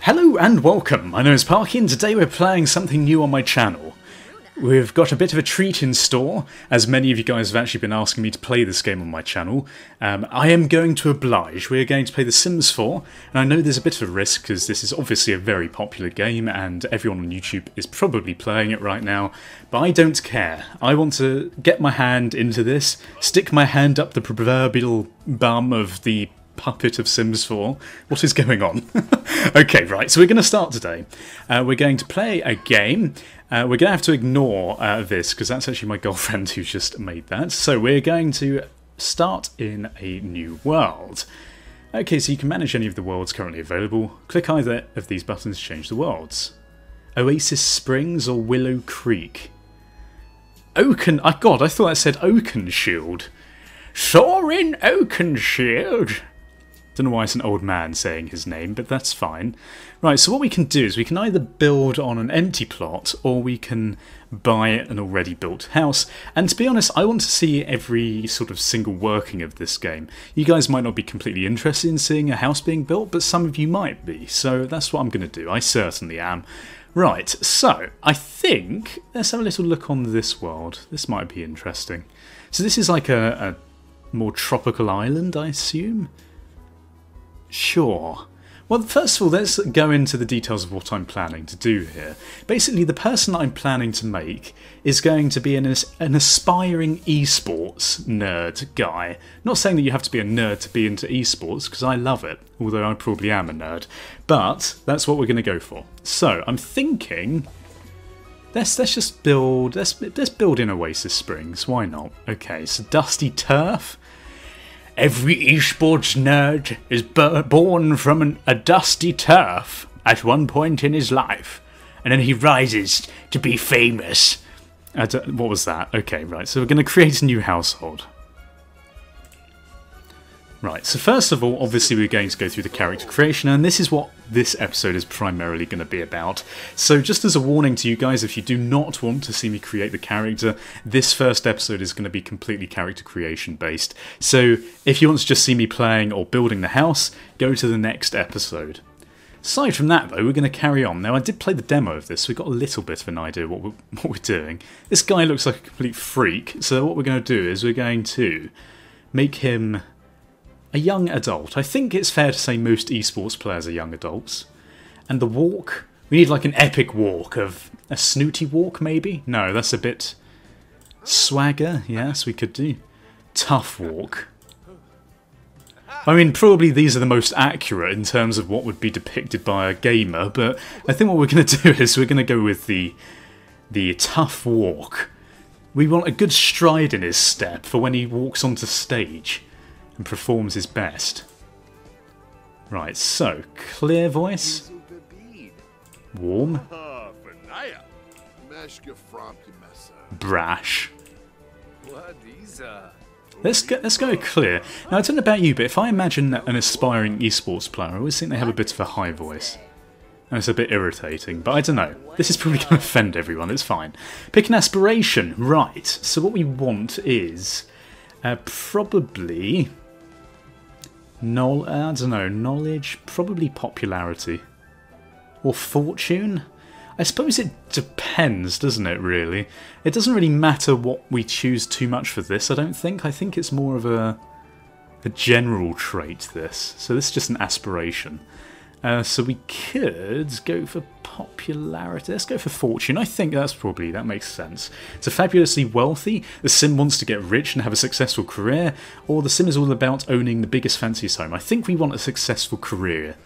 Hello and welcome, my name is Parky and today we're playing something new on my channel. We've got a bit of a treat in store, as many of you guys have actually been asking me to play this game on my channel. I am going to oblige. We're going to play The Sims 4, and I know there's a bit of a risk because this is obviously a very popular game and everyone on YouTube is probably playing it right now, but I don't care. I want to get my hand into this, stick my hand up the proverbial bum of the puppet of Sims 4. What is going on? Okay, right, so we're going to start today. We're going to play a game. We're going to have to ignore this, because that's actually my girlfriend who's just made that. So we're going to start in a new world. Okay, so you can manage any of the worlds currently available. Click either of these buttons to change the worlds. Oasis Springs or Willow Creek? Oaken... I thought that said Oakenshield. Soarin' Oakenshield. Don't know why it's an old man saying his name, but that's fine. Right, so what we can do is we can either build on an empty plot, or we can buy an already built house. And to be honest, I want to see every sort of single working of this game. You guys might not be completely interested in seeing a house being built, but some of you might be. So that's what I'm going to do. I certainly am. Right, so I think let's have a little look on this world. This might be interesting. So this is like a more tropical island, I assume? Sure. Well, first of all, let's go into the details of what I'm planning to do here. Basically, the person I'm planning to make is going to be an aspiring esports nerd guy. Not saying that you have to be a nerd to be into esports, because I love it, although I probably am a nerd. But that's what we're going to go for. So, I'm thinking... Let's just build... Let's build in Oasis Springs. Why not? Okay, so dusty turf... Every esports nerd is born from a dusty turf at one point in his life, and then he rises to be famous. What was that? Okay, right, so we're going to create a new household. Right, so first of all, obviously we're going to go through the character creation, and this is what this episode is primarily going to be about. So just as a warning to you guys, if you do not want to see me create the character, this first episode is going to be completely character creation based. So if you want to just see me playing or building the house, go to the next episode. Aside from that though, we're going to carry on. Now I did play the demo of this, so we got a little bit of an idea what we're doing. This guy looks like a complete freak, so what we're going to do is we're going to make him... a young adult. I think it's fair to say most esports players are young adults. And the walk, we need like an epic walk of a snooty walk maybe? No, that's a bit swagger. Yes, we could do. Tough walk. I mean, probably these are the most accurate in terms of what would be depicted by a gamer, but I think what we're going to do is we're going to go with the tough walk. We want a good stride in his step for when he walks onto stage and performs his best. Right, so, clear voice. Warm. Brash. Let's go clear. Now, I don't know about you, but if I imagine an aspiring esports player, I always think they have a bit of a high voice. And it's a bit irritating, but I don't know. This is probably going to offend everyone, it's fine. Pick an aspiration. Right, so what we want is probably... I don't know, knowledge, probably popularity. Or fortune? I suppose it depends, doesn't it, really? It doesn't really matter what we choose too much for this, I don't think. I think it's more of a general trait, this. So this is just an aspiration. So we could go for popularity. Let's go for fortune. I think that makes sense. So fabulously wealthy, the sim wants to get rich and have a successful career, or the sim is all about owning the biggest fanciest home. I think we want a successful career.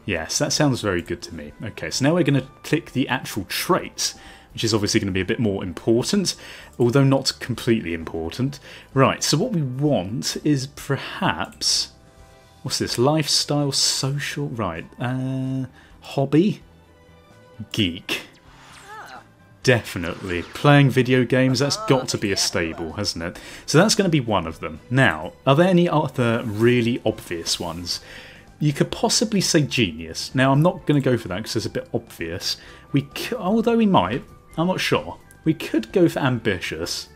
Yes, that sounds very good to me. Okay, so now we're going to click the actual traits, which is obviously going to be a bit more important, although not completely important. Right, so what we want is perhaps... What's this? Lifestyle, social... Right. Hobby? Geek. Definitely. Playing video games, that's got to be a stable, hasn't it? So that's going to be one of them. Now, are there any other really obvious ones? You could possibly say genius. Now, I'm not going to go for that because it's a bit obvious. Although we might. I'm not sure. We could go for ambitious.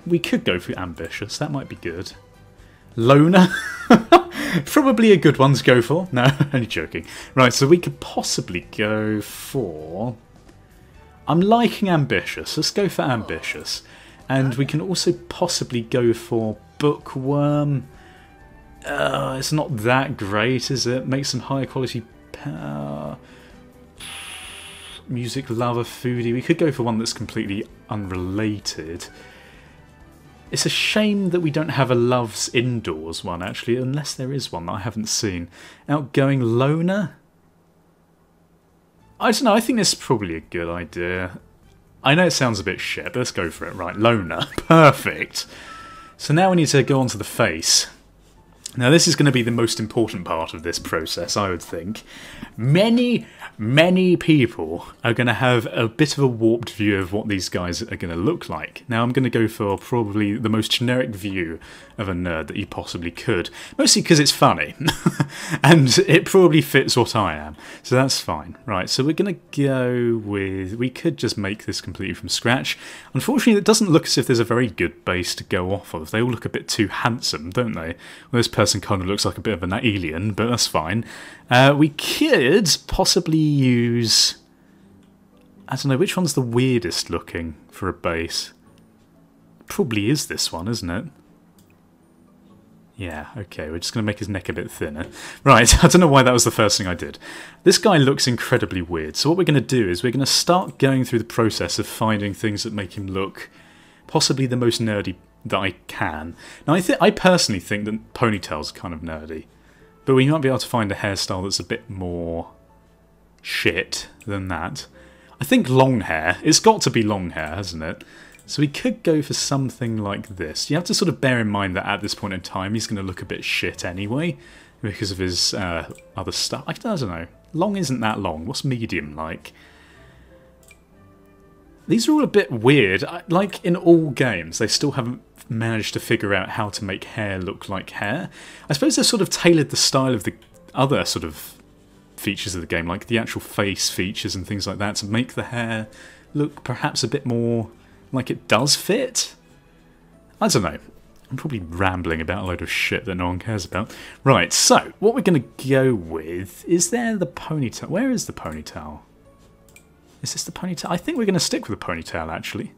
That might be good. Loner? Probably a good one to go for. No, only joking. Right, so we could possibly go for... I'm liking ambitious. Let's go for ambitious. And we can also possibly go for bookworm. It's not that great, is it? Make some higher quality... music lover, foodie. We could go for one that's completely unrelated. It's a shame that we don't have a loves indoors one, actually, unless there is one that I haven't seen. Outgoing loner? I don't know, I think this is probably a good idea. I know it sounds a bit shit, but let's go for it. Right, loner. Perfect. So now we need to go on to the face. Now this is going to be the most important part of this process, I would think. Many people are going to have a bit of a warped view of what these guys are going to look like. Now I'm going to go for probably the most generic view of a nerd that you possibly could. Mostly because it's funny. And it probably fits what I am. So that's fine. Right, so we're going to go with... We could just make this completely from scratch. Unfortunately, it doesn't look as if there's a very good base to go off of. They all look a bit too handsome, don't they? Well, this person kind of looks like a bit of an alien, but that's fine. We could possibly use... I don't know, which one's the weirdest looking for a base? Probably is this one, isn't it? Yeah, okay, we're just going to make his neck a bit thinner. Right, I don't know why that was the first thing I did. This guy looks incredibly weird, so what we're going to do is we're going to start going through the process of finding things that make him look possibly the most nerdy that I can. Now, I personally think that ponytails are kind of nerdy, but we might be able to find a hairstyle that's a bit more shit than that. I think long hair. It's got to be long hair, hasn't it? So we could go for something like this. You have to sort of bear in mind that at this point in time he's going to look a bit shit anyway because of his other stuff. I don't know. Long isn't that long. What's medium like? These are all a bit weird. Like in all games, they still haven't managed to figure out how to make hair look like hair. I suppose they've sort of tailored the style of the other sort of features of the game, like the actual face features and things like that, to make the hair look perhaps a bit more like it does fit? I don't know. I'm probably rambling about a load of shit that no one cares about. Right, so what we're going to go with... Is there the ponytail? Where is the ponytail? Is this the ponytail? I think we're going to stick with the ponytail, actually.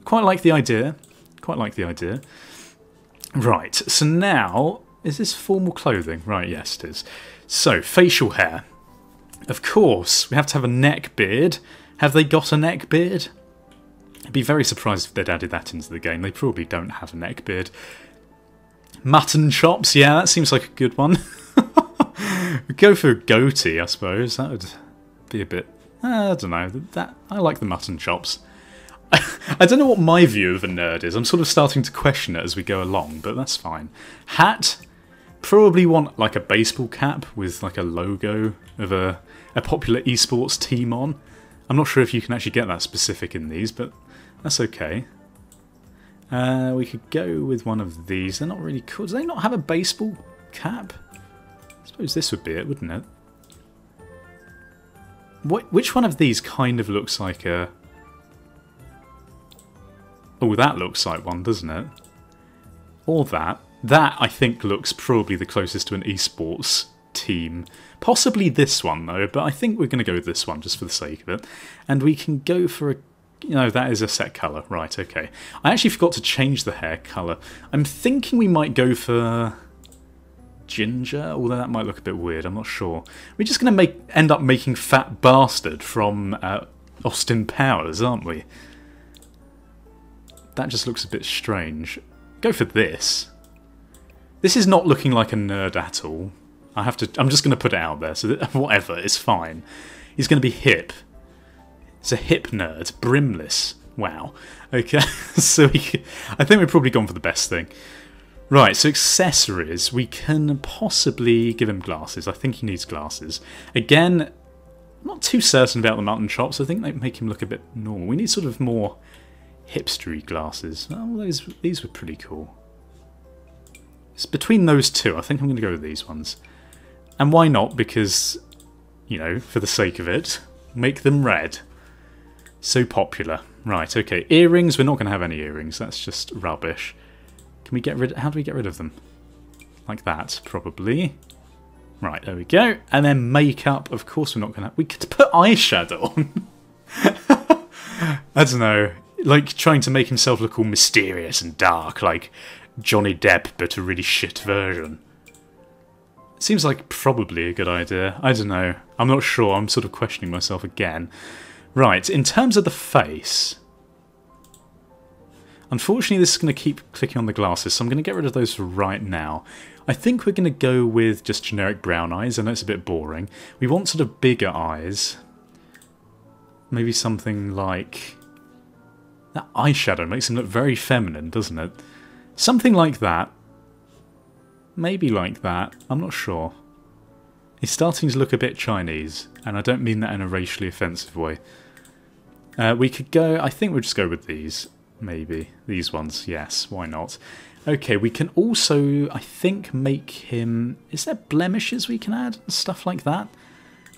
Quite like the idea. Quite like the idea. Right, so now... Is this formal clothing? Right, yes it is. So, facial hair. Of course, we have to have a neck beard. Have they got a neck beard? I'd be very surprised if they'd added that into the game. They probably don't have a neck beard. Mutton chops, yeah, that seems like a good one. We'd go for a goatee, I suppose. That would be a bit... I don't know. I like the mutton chops. I don't know what my view of a nerd is. I'm sort of starting to question it as we go along, but that's fine. Hat. Probably want like a baseball cap with like a logo of a popular esports team on. I'm not sure if you can actually get that specific in these, but that's okay. We could go with one of these. They're not really cool. Do they not have a baseball cap? I suppose this would be it, wouldn't it? Which one of these kind of looks like a... Oh, that looks like one, doesn't it? Or that. That, I think, looks probably the closest to an esports team. Possibly this one, though, but I think we're going to go with this one, just for the sake of it. And we can go for a... You know, that is a set colour. Right, okay. I actually forgot to change the hair colour. I'm thinking we might go for... ginger, although that might look a bit weird, I'm not sure. We're just going to end up making Fat Bastard from Austin Powers, aren't we? That just looks a bit strange. Go for this. This is not looking like a nerd at all. I'm just going to put it out there, so that, whatever, it's fine. He's going to be hip. It's a hip nerd. Brimless. Wow. Okay, so I think we've probably gone for the best thing. Right, so accessories. We can possibly give him glasses. I think he needs glasses. Again, I'm not too certain about the mutton chops. I think they make him look a bit normal. We need sort of more hipstery glasses. Oh, these were pretty cool. It's between those two. I think I'm going to go with these ones. And why not? Because, you know, for the sake of it, make them red. So popular. Right, okay. Earrings. We're not going to have any earrings. That's just rubbish. Can we get rid... How do we get rid of them? Like that, probably. Right, there we go. And then makeup, of course we're not going to... We could put eyeshadow on. I don't know. Like trying to make himself look all mysterious and dark, like Johnny Depp, but a really shit version. Seems like probably a good idea. I don't know. I'm not sure. I'm sort of questioning myself again. Right, in terms of the face... Unfortunately, this is going to keep clicking on the glasses, so I'm going to get rid of those for right now. I think we're going to go with just generic brown eyes. I know it's a bit boring. We want sort of bigger eyes. Maybe something like... That eyeshadow makes him look very feminine, doesn't it? Something like that. Maybe like that. I'm not sure. He's starting to look a bit Chinese, and I don't mean that in a racially offensive way. We could go... I think we'll just go with these. Maybe. These ones, yes. Why not? Okay, we can also, I think, make him... Is there blemishes we can add? Stuff like that?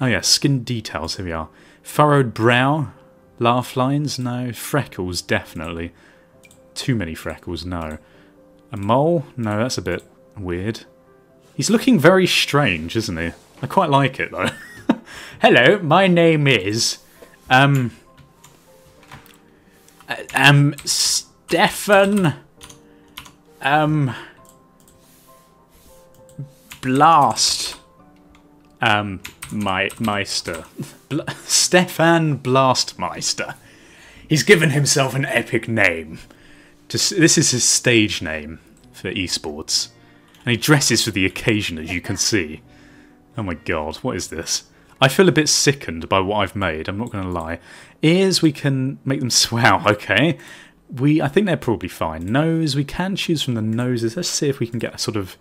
Oh yeah, skin details. Here we are. Furrowed brow. Laugh lines? No. Freckles, definitely. Too many freckles, no. A mole? No, that's a bit weird. He's looking very strange, isn't he? I quite like it, though. Hello, my name is... Stefan... Blast... Meister. Stefan BlastMeister. He's given himself an epic name. This is his stage name for esports. And he dresses for the occasion, as you can see. Oh my god, what is this? I feel a bit sickened by what I've made, I'm not going to lie. Ears, we can make them swell, okay. I think they're probably fine. Nose, we can choose from the noses. Let's see if we can get a sort of...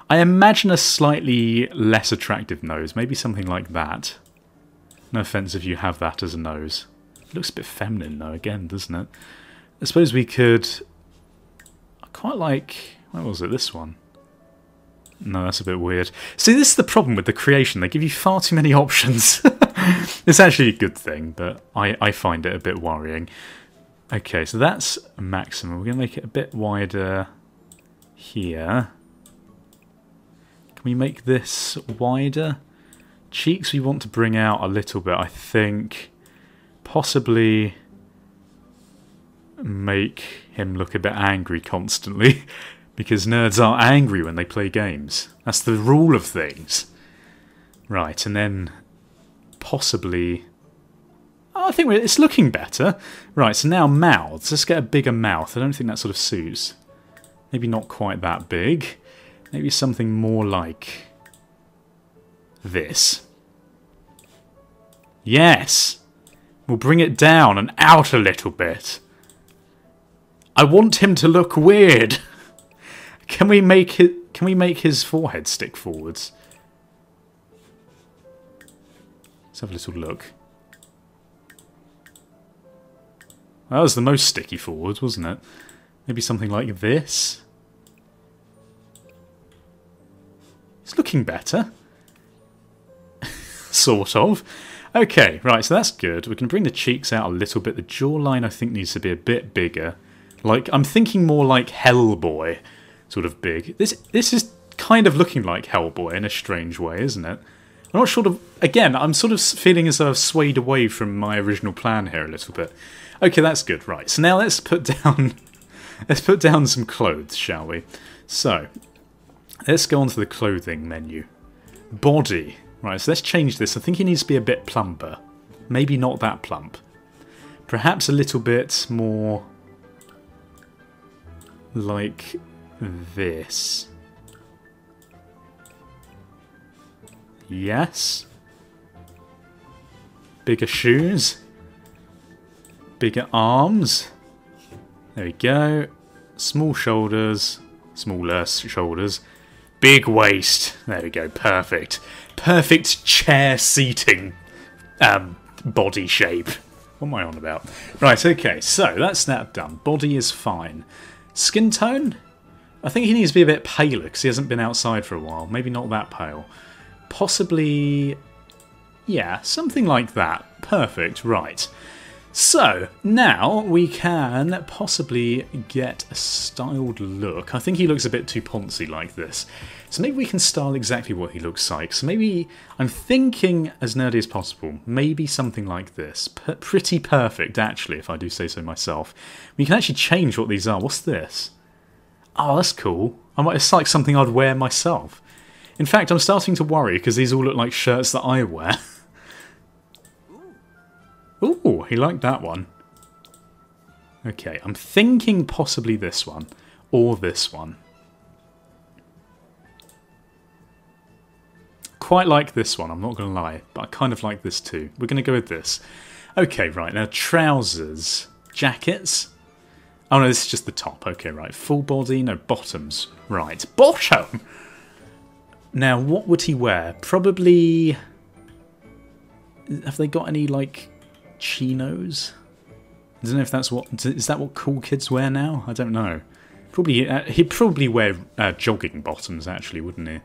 I imagine a slightly less attractive nose. Maybe something like that. No offence if you have that as a nose. It looks a bit feminine though, again, doesn't it? I suppose we could... I quite like... What was it? This one? No, that's a bit weird. See, this is the problem with the creation. They give you far too many options. It's actually a good thing, but I find it a bit worrying. Okay, so that's a maximum. We're going to make it a bit wider here. Can we make this wider? Cheeks we want to bring out a little bit, I think. Possibly make him look a bit angry constantly. Because nerds are angry when they play games. That's the rule of things. Right, and then possibly... Oh, I think it's looking better. Right, so now mouths. Let's get a bigger mouth. I don't think that sort of suits. Maybe not quite that big. Maybe something more like this. Yes! We'll bring it down and out a little bit. I want him to look weird. Can we make his forehead stick forwards? Let's have a little look. That was the most sticky forwards, wasn't it? Maybe something like this. It's looking better. Sort of. Okay, right, so that's good. We can bring the cheeks out a little bit. The jawline, I think, needs to be a bit bigger. Like, I'm thinking more like Hellboy. Sort of big. This is kind of looking like Hellboy in a strange way, isn't it? I'm not sure of... Again, I'm sort of feeling as though I've swayed away from my original plan here a little bit. Okay, that's good. Right, so now let's put down... let's put down some clothes, shall we? So, let's go on to the clothing menu. Body. Right, so let's change this. I think he needs to be a bit plumper. Maybe not that plump. Perhaps a little bit more... like... this. Yes. Bigger shoes. Bigger arms. There we go. Small shoulders. Smaller shoulders. Big waist. There we go. Perfect. Perfect chair seating body shape. What am I on about? Right, okay. So, that's that done. Body is fine. Skin tone? I think he needs to be a bit paler because he hasn't been outside for a while. Maybe not that pale. Possibly... yeah, something like that. Perfect, right. So, now we can possibly get a styled look. I think he looks a bit too poncy like this. So maybe we can style exactly what he looks like. So maybe, I'm thinking as nerdy as possible, maybe something like this. Pretty perfect, actually, if I do say so myself. We can actually change what these are. What's this? Oh, that's cool. It's like something I'd wear myself. In fact, I'm starting to worry because these all look like shirts that I wear. Ooh, he liked that one. Okay, I'm thinking possibly this one. Or this one. Quite like this one, I'm not going to lie. But I kind of like this too. We're going to go with this. Okay, right, now trousers. Jackets. Oh no, this is just the top. Okay, right. Full body, no, bottoms. Right, bottom! Now, what would he wear? Probably... Have they got any, like... chinos? I don't know if that's what... Is that what cool kids wear now? I don't know. Probably he'd probably wear jogging bottoms, actually, wouldn't he?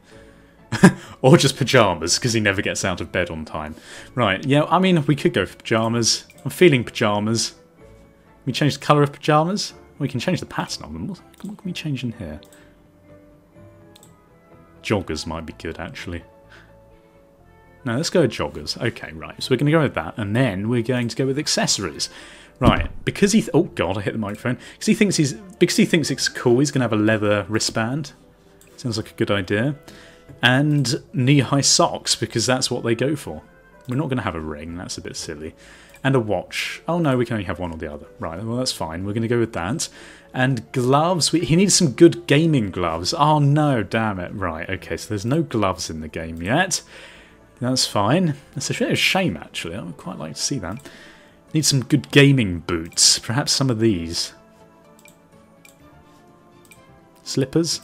Or just pyjamas, because he never gets out of bed on time. Right, yeah, I mean, we could go for pyjamas. I'm feeling pyjamas. We change the colour of pyjamas? We can change the pattern on them. What can we change in here? Joggers might be good, actually. No, let's go with joggers. Okay, right. So we're going to go with that, and then we're going to go with accessories. Right, because he... oh, God, I hit the microphone. Because he thinks it's cool, he's going to have a leather wristband. Sounds like a good idea. And knee-high socks, because that's what they go for. We're not going to have a ring, that's a bit silly. And a watch. Oh, no, we can only have one or the other. Right, well, that's fine. We're going to go with that. And gloves. He needs some good gaming gloves. Oh, no, damn it. Right, okay, so there's no gloves in the game yet. That's fine. That's a shame, actually. I would quite like to see that. Need some good gaming boots. Perhaps some of these. Slippers?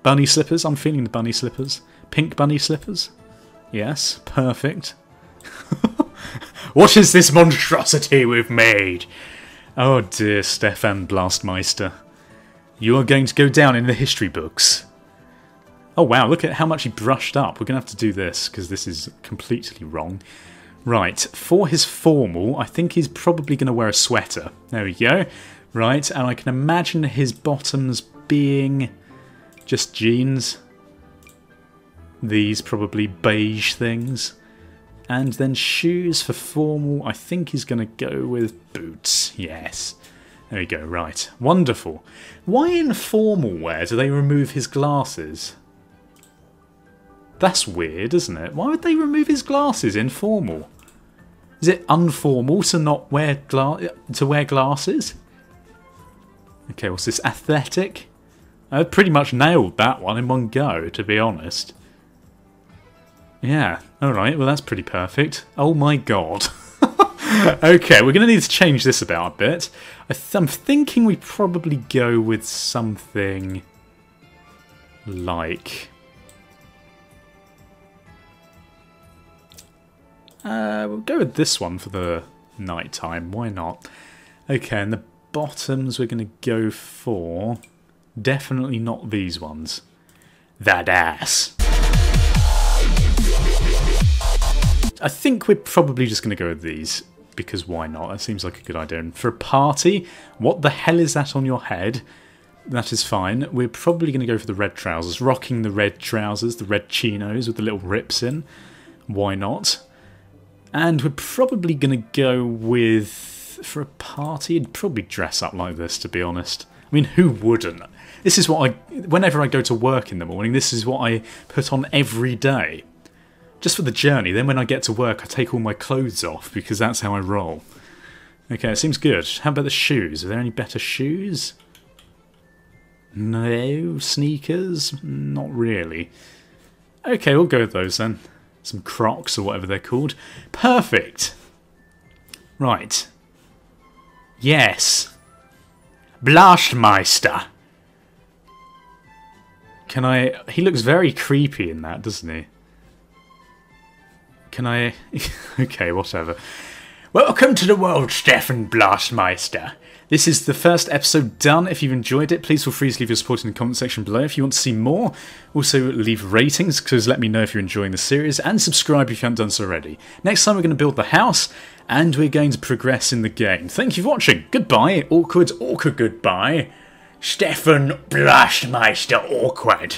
Bunny slippers? I'm feeling the bunny slippers. Pink bunny slippers? Yes, perfect. What is this monstrosity we've made? Oh dear, Stefan BlastMeister. You are going to go down in the history books. Oh wow, look at how much he brushed up. We're going to have to do this, because this is completely wrong. Right, for his formal, I think he's probably going to wear a sweater. There we go. Right, and I can imagine his bottoms being just jeans. These probably beige things. And then shoes for formal, I think he's going to go with boots. Yes. There we go, right. Wonderful. Why in formal wear do they remove his glasses? That's weird, isn't it? Why would they remove his glasses in formal? Is it unformal to not wear glasses? Okay, what's this? Athletic? I pretty much nailed that one in one go, to be honest. Yeah, alright, well that's pretty perfect. Oh my god. Okay, we're going to need to change this about a bit. I'm thinking we probably go with something like... we'll go with this one for the night time, why not? Okay, and the bottoms we're going to go for... Definitely not these ones. That ass. I think we're probably just going to go with these, because why not? That seems like a good idea. And for a party, what the hell is that on your head? That is fine. We're probably going to go for the red trousers. Rocking the red trousers, the red chinos with the little rips in. Why not? And we're probably going to go with... For a party, you'd probably dress up like this, to be honest. I mean, who wouldn't? This is what whenever I go to work in the morning, this is what I put on every day. Just for the journey. Then when I get to work, I take all my clothes off, because that's how I roll. Okay, it seems good. How about the shoes? Are there any better shoes? No. Sneakers? Not really. Okay, we'll go with those then. Some Crocs, or whatever they're called. Perfect! Right. Yes. BlastMeister. Can I... He looks very creepy in that, doesn't he? Can I... Okay, whatever. Welcome to the world, Stefan BlastMeister. this is the first episode done. If you've enjoyed it, please feel free to leave your support in the comment section below if you want to see more. Also, leave ratings, because let me know if you're enjoying the series, and subscribe if you haven't done so already. Next time we're going to build the house, and we're going to progress in the game. Thank you for watching. Goodbye. Awkward goodbye. Stefan BlastMeister Awkward.